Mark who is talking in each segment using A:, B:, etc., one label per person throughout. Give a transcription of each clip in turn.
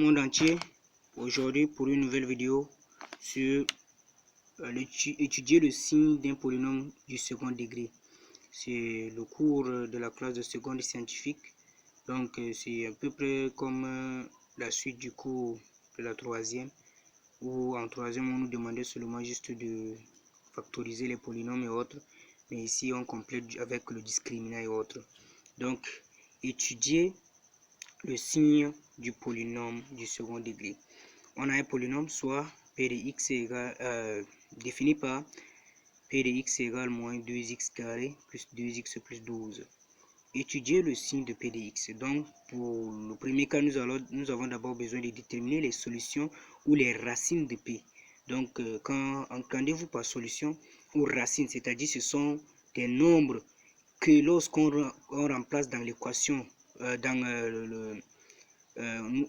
A: monde entier aujourd'hui pour une nouvelle vidéo sur étudier le signe d'un polynôme du second degré. C'est le cours de la classe de seconde scientifique, donc c'est à peu près comme la suite du cours de la troisième, où en troisième on nous demandait seulement juste de factoriser les polynômes et autres, mais ici on complète avec le discriminant et autres. Donc étudier le signe du polynôme du second degré. On a un polynôme, soit p de x égale, défini par p de x égale moins 2x carré plus 2x plus 12. Étudier le signe de p de x. Donc pour le premier cas, nous avons d'abord besoin de déterminer les solutions ou les racines de p. Donc quand entendez-vous par solution ou racine, c'est-à-dire ce sont des nombres que lorsqu'on remplace dans l'équation,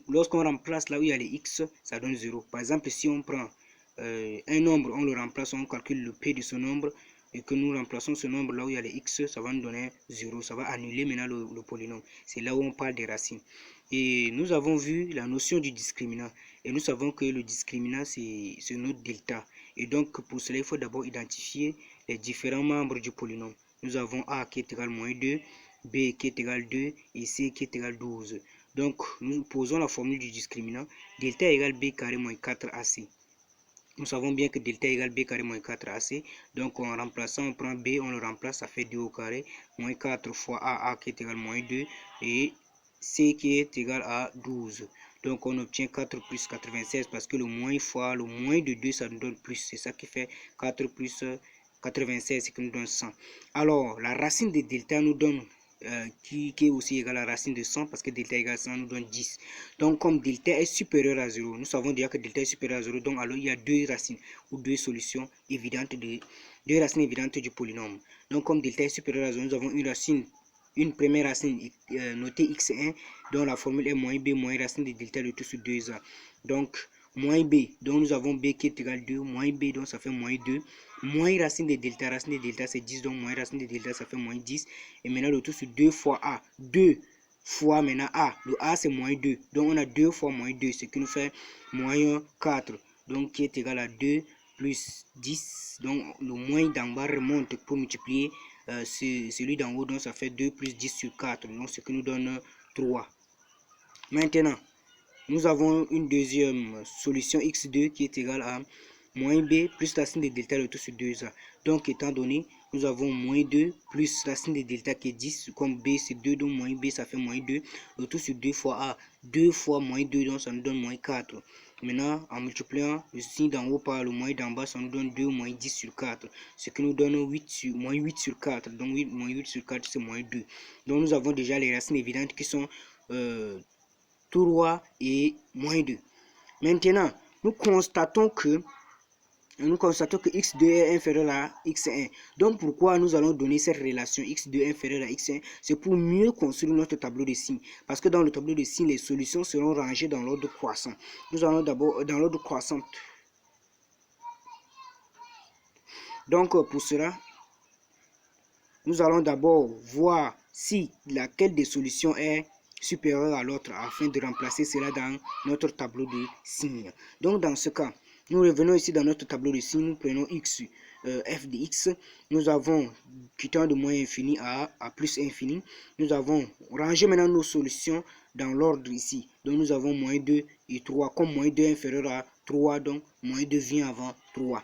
A: lorsqu'on remplace là où il y a les x, ça donne 0. Par exemple, si on prend un nombre, on le remplace, on calcule le p de ce nombre, et que nous remplaçons ce nombre là où il y a les x, ça va nous donner 0. Ça va annuler maintenant le polynôme. C'est là où on parle des racines. Et nous avons vu la notion du discriminant. Et nous savons que le discriminant, c'est notre delta. Et donc, pour cela, il faut d'abord identifier les différents membres du polynôme. Nous avons a qui est égal à moins 2, b qui est égal à 2 et c qui est égal à 12. Donc, nous posons la formule du discriminant. Delta égale b carré moins 4ac. Nous savons bien que delta égale b carré moins 4ac. Donc, en remplaçant, on prend b, on le remplace, ça fait 2 au carré. Moins 4 fois a qui est égal à moins 2. Et c qui est égal à 12. Donc, on obtient 4 plus 96 parce que le moins fois le moins de 2, ça nous donne plus. C'est ça qui fait 4 plus 96, qui nous donne 100. Alors, la racine de delta nous donne qui est aussi égal à la racine de 100 parce que delta égale 100 nous donne 10. Donc comme delta est supérieur à 0, nous savons déjà que delta est supérieur à 0, donc alors il y a deux racines ou deux solutions évidentes, deux racines évidentes du polynôme. Donc comme delta est supérieur à 0, nous avons une première racine notée x1 dont la formule est moins b moins racine de delta de tout sur 2a. Donc moins b, donc nous avons b qui est égal à 2, moins b, donc ça fait moins 2, moins racine de delta c'est 10, donc moins racine de delta ça fait moins 10, et maintenant le tout sur 2 fois a, 2 fois maintenant a, le a c'est moins 2, donc on a 2 fois moins 2, ce qui nous fait moins 4, donc qui est égal à 2 plus 10, donc le moins d'en bas remonte pour multiplier celui d'en haut, donc ça fait 2 plus 10 sur 4, donc ce qui nous donne 3. Maintenant, nous avons une deuxième solution x2 qui est égale à moins b plus racine de delta le tout sur 2a. Donc étant donné, nous avons moins 2 plus racine de delta qui est 10, comme b c'est 2, donc moins b ça fait moins 2, le tout sur 2 fois a, 2 fois moins 2, donc ça nous donne moins 4. Maintenant, en multipliant le signe d'en haut par le moins d'en bas, ça nous donne 2 moins 10 sur 4, ce qui nous donne moins 8 sur 4, donc moins 8 sur 4 c'est moins 2. Donc nous avons déjà les racines évidentes qui sont 3 et moins 2. Maintenant, nous constatons que x2 est inférieur à x1. Donc pourquoi nous allons donner cette relation x2 inférieur à x1? C'est pour mieux construire notre tableau de signes. Parce que dans le tableau de signes, les solutions seront rangées dans l'ordre croissant. Nous allons d'abord dans l'ordre croissant. Donc pour cela, nous allons d'abord voir si laquelle des solutions est supérieure à l'autre afin de remplacer cela dans notre tableau de signes. Donc dans ce cas, nous revenons ici dans notre tableau de signes, nous prenons x, f de x, nous avons quittant de moins infini à plus infini, nous avons rangé maintenant nos solutions dans l'ordre ici. Donc nous avons moins 2 et 3, comme moins 2 est inférieur à 3, donc moins 2 vient avant 3.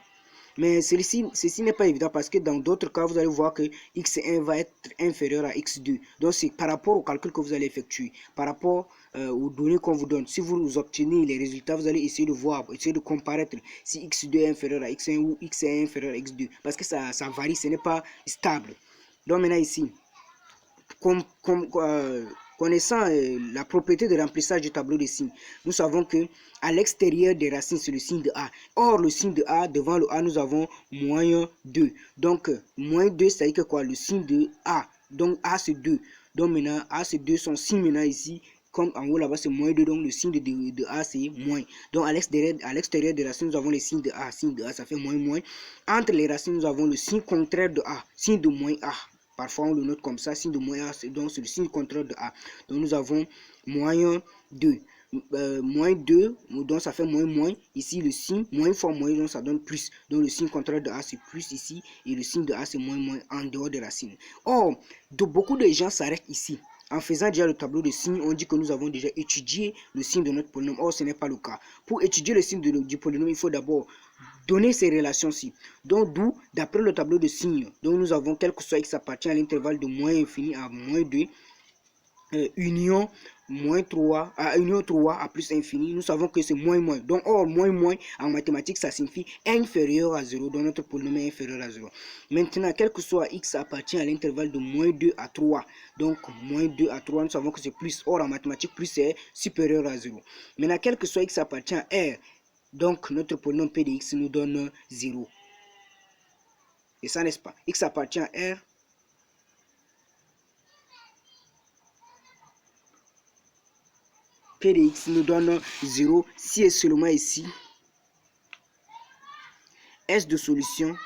A: Mais ceci n'est pas évident parce que dans d'autres cas, vous allez voir que x1 va être inférieur à x2. Donc c'est par rapport au calcul que vous allez effectuer, par rapport aux données qu'on vous donne. Si vous obtenez les résultats, vous allez essayer de voir, essayer de comparaître si x2 est inférieur à x1 ou x1 est inférieur à x2. Parce que ça varie, ce n'est pas stable. Donc maintenant ici, connaissant la propriété de remplissage du tableau de signes, nous savons que à l'extérieur des racines, c'est le signe de A. Or, le signe de A, devant le A, nous avons moins 2. Donc, moins 2, c'est-à-dire que quoi? Le signe de A. Donc, A, c'est 2. Donc, maintenant, A, c'est 2. Son signe, maintenant, ici, comme en haut, là-bas, c'est moins 2. Donc, le signe de A, c'est moins. Donc, à l'extérieur des racines, nous avons le signe de A. Signe de A, ça fait moins, moins. Entre les racines, nous avons le signe contraire de A. Signe de moins A. Parfois, on le note comme ça, signe de moins A, donc c'est le signe contraire de A. Donc, nous avons moins 2. moins 2, donc ça fait moins. Ici, le signe, moins fois moins, donc ça donne plus. Donc le signe contraire de A, c'est plus ici. Et le signe de A, c'est moins en dehors de la signe. Or, beaucoup de gens s'arrêtent ici. En faisant déjà le tableau de signes, on dit que nous avons déjà étudié le signe de notre polynôme. Or, ce n'est pas le cas. Pour étudier le signe du polynôme, il faut d'abord donner ces relations-ci. Donc, d'où, d'après le tableau de signes, donc nous avons quel que soit x appartient à l'intervalle de moins infini à moins 2, union moins 3 à union 3 à plus infini, nous savons que c'est moins. Donc, or, moins en mathématiques, ça signifie inférieur à 0. Donc, notre polynôme est inférieur à 0. Maintenant, quel que soit x appartient à l'intervalle de moins 2 à 3. Donc, moins 2 à 3, nous savons que c'est plus. Or, en mathématiques, plus est supérieur à 0. Maintenant, quel que soit x appartient à R, donc notre polynôme p de x nous donne 0. Et ça, n'est-ce pas? X appartient à R. P de x nous donne 0 si et seulement ici S de solution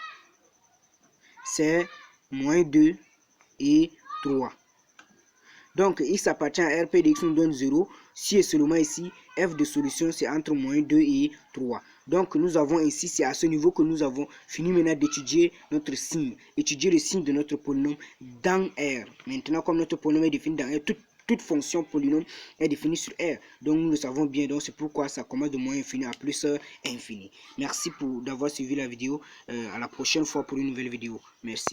A: c'est moins 2 et 3. Donc x appartient à R, P de x nous donne 0 si et seulement ici f de solution c'est entre moins 2 et 3. Donc nous avons ici, c'est à ce niveau que nous avons fini maintenant d'étudier notre signe, étudier le signe de notre polynôme dans R. Maintenant, comme notre polynôme est défini dans R, toute fonction polynôme est définie sur R. Donc nous le savons bien, donc c'est pourquoi ça commence de moins infini à plus infini. Merci d'avoir suivi la vidéo. À la prochaine fois pour une nouvelle vidéo. Merci.